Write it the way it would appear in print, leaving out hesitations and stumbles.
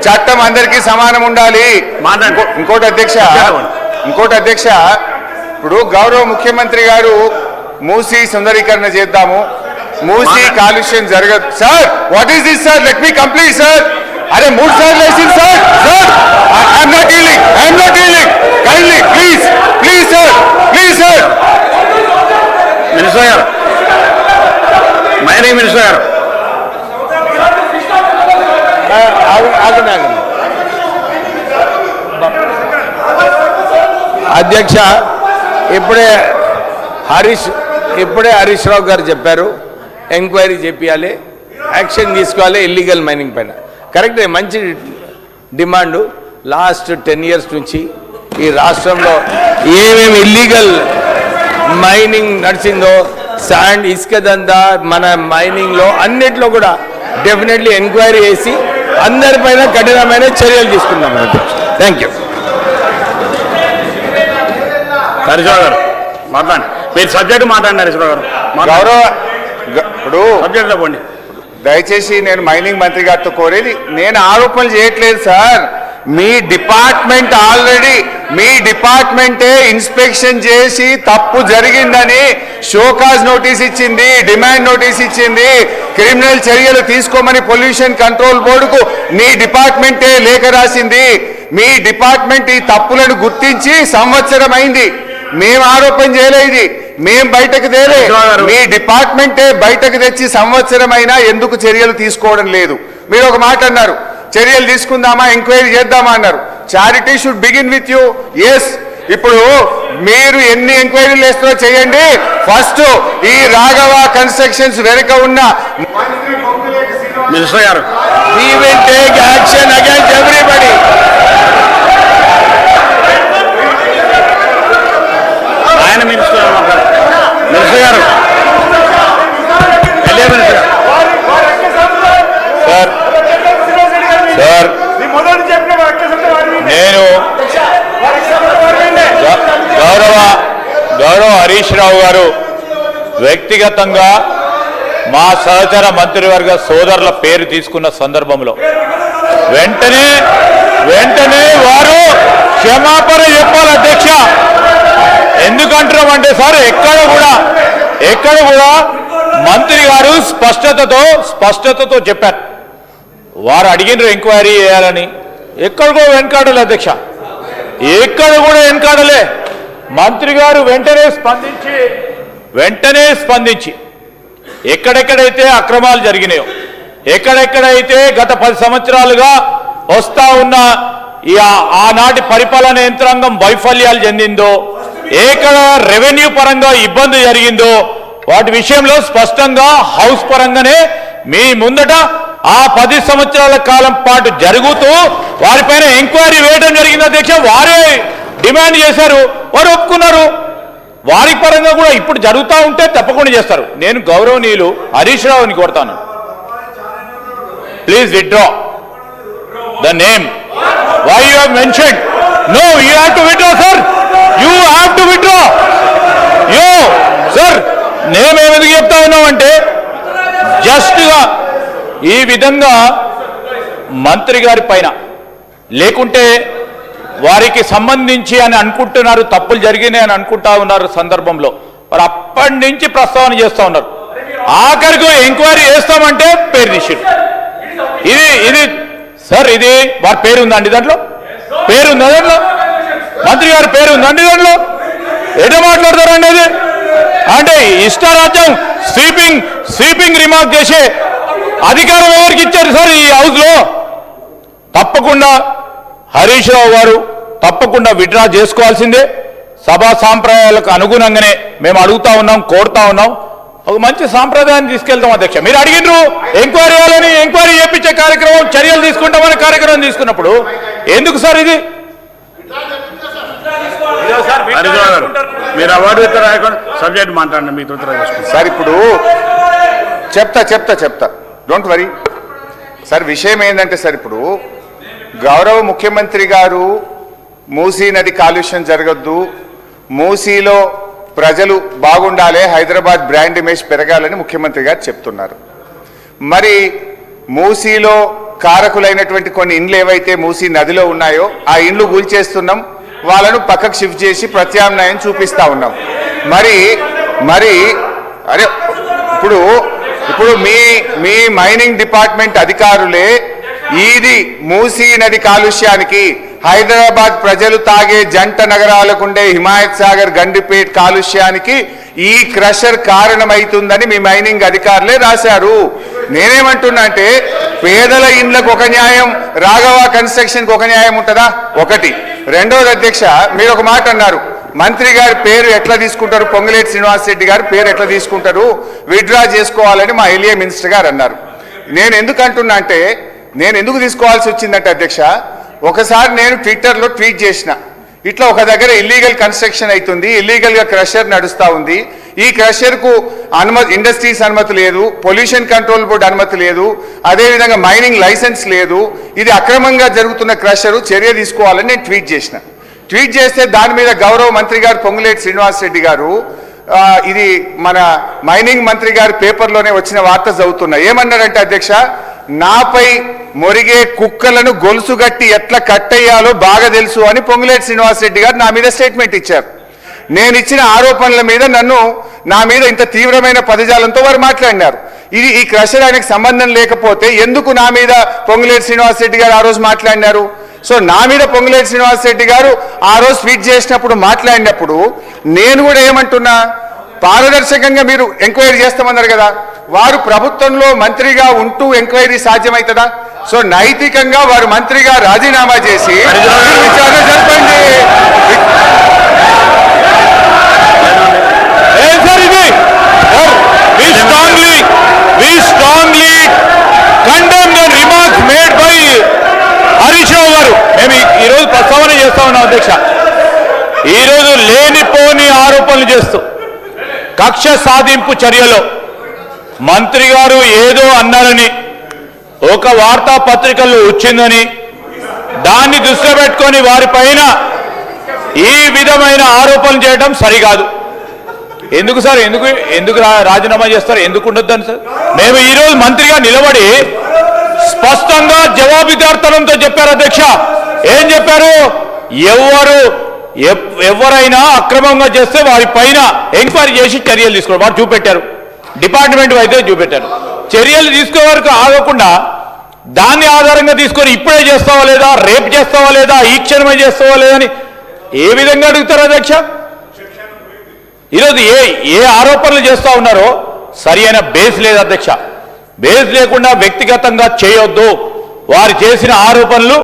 చట్టం అందరికీ సమానం ఉండాలి. ఇంకోటి అధ్యక్ష ఇప్పుడు గౌరవ ముఖ్యమంత్రి గారు మూసీ సుందరీకరణ చేద్దాము, మూసీ కాలుష్యం జరగదు. Sir what is this sir? Let me complete sir. అరే 3 సార్లు వేసింది sir. Sir I'm not dealing kindly please sir, sir. Minister గారు, మైనింగ్ మినిస్టర్ గారు, అధ్యక్ష, ఇప్పుడే హరీష్ రావు గారు చెప్పారు, ఎంక్వైరీ చేపియాలి, యాక్షన్ తీసుకోవాలి ఇల్లీగల్ మైనింగ్ పైన. కరెక్టే, మంచి డిమాండు. లాస్ట్ 10 years నుంచి ఈ రాష్ట్రంలో ఏమేమి ఇల్లీగల్ మైనింగ్ నడిచిందో, శాండ్, ఇసుక దందా, మన మైనింగ్లో అన్నిట్లో కూడా డెఫినెట్లీ ఎంక్వైరీ చేసి అందరిపైన కఠినమైన చర్యలు తీసుకుందాం. Thank you. హరీశ్రావు గారు మాట్లాడండి, మీరు సబ్జెక్టు మాట్లాడండి. హరీశ్రావు గారు గౌరవ ఇప్పుడు సబ్జెక్ట్లో పోండి. దయచేసి నేను మైనింగ్ మంత్రి గారితో కోరేది, నేను ఆరోపణలు చేయట్లేదు సార్. మీ డిపార్ట్మెంటే ఇన్స్పెక్షన్ చేసి తప్పు జరిగిందని షోకాజ్ నోటీస్ ఇచ్చింది, డిమాండ్ నోటీస్ ఇచ్చింది, క్రిమినల్ చర్యలు తీసుకోమని పొల్యూషన్ కంట్రోల్ బోర్డుకు మీ డిపార్ట్మెంటే లేఖ రాసింది. మీ డిపార్ట్మెంట్ ఈ తప్పులను గుర్తించి సంవత్సరం అయింది. మేము ఆరోపణ చేయలేదు, మేం బయటకు తేలే. మీ డిపార్ట్మెంటే బయటకు తెచ్చి సంవత్సరం అయినా ఎందుకు చర్యలు తీసుకోవడం లేదు? మీరు ఒక మాట అన్నారు, చర్యలు తీసుకుందామా, ఎంక్వైరీ చేద్దామా అన్నారు. Charity should begin with you. Yes, ఇప్పుడు మీరు ఎన్ని ఎంక్వైరీలు వేస్తారో చేయండి. ఫస్ట్ ఈ రాఘవ కన్స్ట్రక్షన్స్ వెనుక ఉన్న మినిస్టర్ గారు, we will take action against everybody. ఆయన మినిస్టర్ గారు, సార్ నేను గౌరవ హరీష్ రావు గారు వ్యక్తిగతంగా మా సహచర మంత్రివర్గ సోదరుల పేరు తీసుకున్న సందర్భంలో వెంటనే వారు క్షమాపణ చెప్పాలి అధ్యక్ష. ఎందుకంటున్నామంటే సార్, ఎక్కడ కూడా మంత్రి గారు స్పష్టతతో చెప్పారు. వారు అడిగిన ఎంక్వైరీ చేయాలని ఎక్కడికో వెనకాడలే అధ్యక్ష, ఎక్కడ కూడా వెనకాడలే. మంత్రి గారు వెంటనే స్పందించి ఎక్కడెక్కడైతే అక్రమాలు జరిగినాయో, ఎక్కడెక్కడైతే గత 10 సంవత్సరాలుగా వస్తా ఉన్న ఆనాటి పరిపాలన యంత్రాంగం వైఫల్యాలు చెందిందో, ఎక్కడ రెవెన్యూ పరంగా ఇబ్బంది జరిగిందో వాటి విషయంలో స్పష్టంగా హౌస్ పరంగానే మీ ముందట ఆ 10 సంవత్సరాల కాలం పాటు జరుగుతూ వారిపైన ఎంక్వైరీ వేయడం జరిగింది అధ్యక్ష. వారే డిమాండ్ చేశారు, వారు ఒప్పుకున్నారు. వారి పరంగా కూడా ఇప్పుడు జరుగుతూ ఉంటే తప్పకుండా చేస్తారు. నేను గౌరవనీయులు హరీష్ రావుని కోరుతాను, please withdraw the name. Why you have mentioned? No, you have to withdraw sir, you have to withdraw. యో సార్, నేమేందుకు చెప్తా ఉన్నామంటే జస్ట్గా ఈ విధంగా మంత్రి గారి పైన లేకుంటే వారికి సంబంధించి అని అనుకుంటున్నారు, తప్పులు జరిగినాయి అని అనుకుంటా ఉన్నారు సందర్భంలో వారు అప్పటి నుంచి ప్రస్తావన చేస్తూ ఉన్నారు. ఆఖరికి ఎంక్వైరీ చేస్తామంటే పేరు తీసారు. ఇది సార్, ఇది వారి పేరు ఉందండి, దాంట్లో పేరుందా? దాంట్లో మంత్రి గారి పేరు ఉందండి? దాంట్లో ఎట మాట్లాడతారండి? అది అంటే ఇష్టారాజ్యం స్వీపింగ్ రిమార్క్ చేసే అధికారం ఎవరికి ఇచ్చారు సార్ ఈ హౌస్ లో? తప్పకుండా హరీష్ రావు గారు తప్పకుండా విత్డ్రా చేసుకోవాల్సిందే. సభా సాంప్రదాయాలకు అనుగుణంగానే మేము అడుగుతా ఉన్నాం, కోరుతా ఉన్నాం. ఒక మంచి సాంప్రదాయాన్ని తీసుకెళ్తాం అధ్యక్ష. మీరు అడిగినారు ఎంక్వైరీ చేయాలని, ఎంక్వైరీ చేయించే కార్యక్రమం, చర్యలు తీసుకుంటామని కార్యక్రమం తీసుకున్నప్పుడు ఎందుకు సార్ ఇది? మీరు అవార్డు సబ్జెక్ట్ మాట్లాడండి, మీతో సార్. ఇప్పుడు చెప్తా, డోంట్ వరీ సార్. విషయం ఏంటంటే సార్, ఇప్పుడు గౌరవ ముఖ్యమంత్రి గారు మూసీ నది కాలుష్యం జరగద్దు, మూసీలో ప్రజలు బాగుండాలి, హైదరాబాద్ బ్రాండ్ ఇమేజ్ పెరగాలని ముఖ్యమంత్రి గారు చెప్తున్నారు. మరి మూసీలో కారకులైనటువంటి కొన్ని ఇండ్లు ఏవైతే మూసి నదిలో ఉన్నాయో ఆ ఇండ్లు కూల్చేస్తున్నాం, వాళ్ళను పక్కకు షిఫ్ట్ చేసి ప్రత్యామ్నాయం చూపిస్తా ఉన్నాం. మరి అరే ఇప్పుడు మీ మైనింగ్ డిపార్ట్మెంట్ అధికారులే ఇది మూసీ నది కాలుష్యానికి, హైదరాబాద్ ప్రజలు తాగే జంట నగరాలకుండే హిమాయత్ సాగర్ గండిపేట్ కాలుష్యానికి ఈ క్రషర్ కారణమైతుందని మీ మైనింగ్ అధికారులే రాశారు. నేనేమంటున్నా అంటే పేదల ఇండ్లకు ఒక న్యాయం, రాఘవ కన్స్ట్రక్షన్కి ఒక న్యాయం ఉంటుందా? ఒకటి. రెండోది అధ్యక్ష, మీరు ఒక మాట అన్నారు, మంత్రి గారి పేరు ఎట్లా తీసుకుంటారు, పొంగులేటి శ్రీనివాస్ రెడ్డి గారి పేరు ఎట్లా తీసుకుంటారు, విత్డ్రా చేసుకోవాలని మా ఎల్ఏ మినిస్టర్ గారు అన్నారు. నేను ఎందుకంటున్నా అంటే, నేను ఎందుకు తీసుకోవాల్సి వచ్చిందంటే అధ్యక్ష, ఒకసారి నేను ట్విట్టర్లో ట్వీట్ చేసిన, ఇట్లా ఒక దగ్గర ఇల్లీగల్ కన్స్ట్రక్షన్ అవుతుంది, ఇల్లీగల్గా క్రషర్ నడుస్తూ ఉంది, ఈ క్రషర్కు ఇండస్ట్రీస్ అనుమతి లేదు, పొల్యూషన్ కంట్రోల్ బోర్డు అనుమతి లేదు, అదేవిధంగా మైనింగ్ లైసెన్స్ లేదు, ఇది అక్రమంగా జరుగుతున్న క్రషరు, చర్య తీసుకోవాలని నేను ట్వీట్ చేసిన. ట్వీట్ చేస్తే దాని మీద గౌరవ మంత్రి గారు పొంగులేటి శ్రీనివాస్ రెడ్డి గారు ఇది మన మైనింగ్ మంత్రి గారి పేపర్లోనే వచ్చిన వార్త చదువుతున్నా, ఏమన్నారంటే అధ్యక్ష, నాపై మొరిగే కుక్కలను గొలుసుగట్టి ఎట్లా కట్టేయాలో బాగా తెలుసు అని పొంగులేటి శ్రీనివాస్ రెడ్డి గారు నా మీద స్టేట్మెంట్ ఇచ్చారు. నేను ఇచ్చిన ఆరోపణల మీద నా మీద ఇంత తీవ్రమైన పదజాలంతో వారు మాట్లాడినారు. ఈ క్రషర్ ఆయనకు సంబంధం లేకపోతే ఎందుకు నా మీద పొంగులేటి శ్రీనివాస్ రెడ్డి గారు ఆ రోజు మాట్లాడినారు? సో నా మీద పొంగులేటి శ్రీనివాస్ రెడ్డి గారు ఆ రోజు ట్వీట్ చేసినప్పుడు మాట్లాడినప్పుడు నేను కూడా ఏమంటున్నా, పారదర్శకంగా మీరు ఎంక్వైరీ చేస్తామన్నారు కదా, వారు ప్రభుత్వంలో మంత్రిగా ఉంటూ ఎంక్వైరీ సాధ్యమవుతుందా? సో నైతికంగా వారు మంత్రిగా రాజీనామా చేసి విచారణ జరపండి. We strongly condemn the remarks made by Harish Rao గారు. మేము ఈరోజు ప్రస్తావన చేస్తా ఉన్నాం అధ్యక్ష, ఈరోజు లేనిపోని ఆరోపణలు చేస్తూ కక్ష సాధింపు చర్యలో మంత్రి గారు ఏదో అన్నారని ఒక వార్తాపత్రికల్లో వచ్చిందని దాన్ని దృష్టిలో పెట్టుకొని వారిపైన ఈ విధమైన ఆరోపణలు చేయడం సరికాదు. ఎందుకు సార్, ఎందుకు రాజీనామా చేస్తారు, ఎందుకు ఉండొద్దని సార్? మేము ఈరోజు మంత్రిగా నిలబడి స్పష్టంగా జవాబుదారితనంతో చెప్పారు అధ్యక్ష. ఏం చెప్పారు? ఎవరైనా అక్రమంగా చేస్తే వారి పైన ఎంక్వైరీ చేసి చర్యలు తీసుకోవాలి. వారు చూపెట్టారు, డిపార్ట్మెంట్ అయితే చూపెట్టారు. చర్యలు తీసుకో వరకు ఆగకుండా దాన్ని ఆధారంగా తీసుకొని ఇప్పుడే చేస్తావా లేదా, రేపు చేస్తావా లేదా, ఈ క్షణమే చేస్తావా లేదని ఏ విధంగా అడుగుతారు అధ్యక్ష? ఈరోజు ఏ ఆరోపణలు చేస్తా ఉన్నారో సరి అయిన బేస్ లేదు అధ్యక్ష. బేస్ లేకుండా వ్యక్తిగతంగా చేయొద్దు. వారు చేసిన ఆరోపణలు